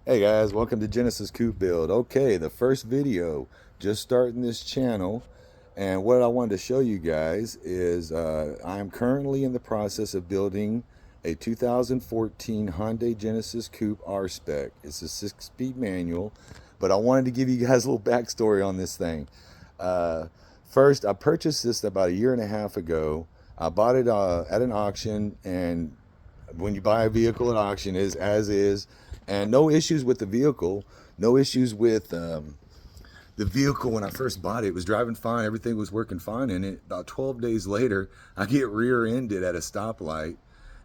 Hey guys, welcome to Genesis Coupe Build. Okay, the first video, just starting this channel, and what I wanted to show you guys is I am currently in the process of building a 2014 Hyundai Genesis Coupe rspec. It's a 6-speed manual, but I wanted to give you guys a little backstory on this thing. Uh, First, I purchased this about a year and a half ago. I bought it at an auction, and when you buy a vehicle at auction is as is, and no issues with the vehicle, no issues with the vehicle. When I first bought it, it was driving fine, everything was working fine in it. About 12 days later, I get rear-ended at a stoplight,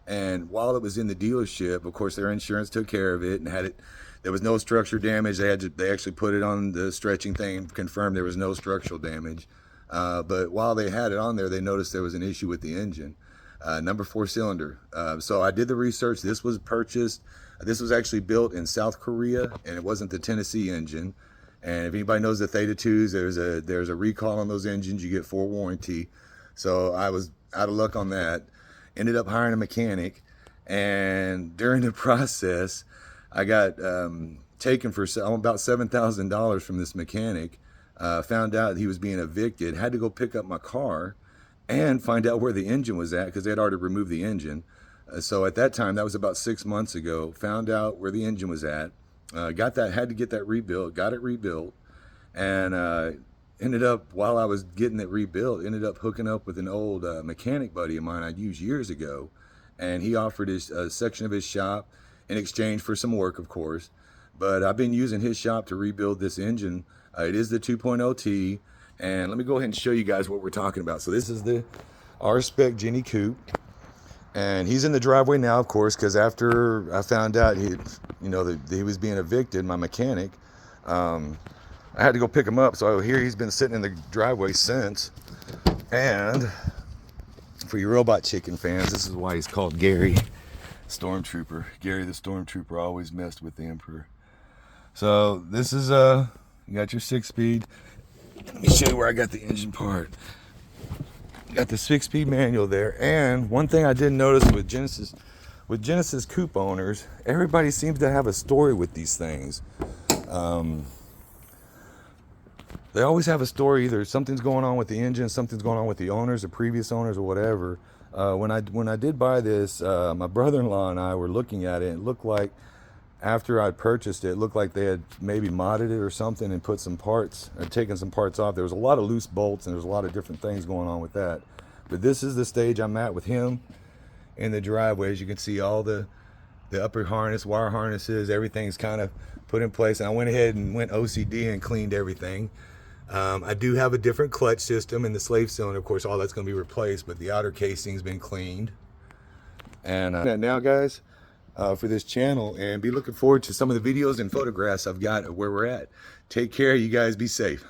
and while it was in the dealership, of course their insurance took care of it and had it. There was no structure damage. They actually put it on the stretching thing, confirmed there was no structural damage. But while they had it on there, they noticed there was an issue with the engine. Number 4 cylinder. So I did the research. This was purchased. This was actually built in South Korea, and it wasn't the Tennessee engine. And if anybody knows the Theta 2s, there's a recall on those engines. You get full warranty. So I was out of luck on that. Ended up hiring a mechanic, and during the process, I got taken for about $7,000 from this mechanic. Found out he was being evicted. Had to go pick up my car and find out where the engine was at because they had already removed the engine. So at that time, that was about 6 months ago, found out where the engine was at, had to get that rebuilt, got it rebuilt, and ended up, while I was getting it rebuilt, ended up hooking up with an old mechanic buddy of mine I'd used years ago, and he offered a section of his shop in exchange for some work, of course. But I've been using his shop to rebuild this engine. It is the 2.0T, and let me go ahead and show you guys what we're talking about. So this is the R-Spec Jenny Coupe, and he's in the driveway now, of course, because after I found out that he was being evicted, my mechanic, I had to go pick him up. So here he's been sitting in the driveway since. And for you Robot Chicken fans, this is why he's called Gary Stormtrooper. Gary the Stormtrooper always messed with the Emperor. So this is you got your 6-speed. Let me show you where I got the engine part. Got the 6-speed manual there. And one thing I did notice with Genesis Coupe owners, everybody seems to have a story with these things. They always have a story. Either something's going on with the engine, something's going on with the owners, the previous owners, or whatever. When I did buy this, my brother-in-law and I were looking at it. It looked like after I purchased it, it looked like they had maybe modded it or something and put some parts, or taken some parts off. There was a lot of loose bolts, and there's a lot of different things going on with that. But this is the stage I'm at with him in the driveway. As you can see, all the upper harness, wire harnesses, everything's kind of put in place. And I went ahead and went OCD and cleaned everything. I do have a different clutch system in the slave cylinder. Of course, all that's going to be replaced, but the outer casing's been cleaned. And now, guys, for this channel, and be looking forward to some of the videos and photographs I've got of where we're at. Take care. You guys be safe.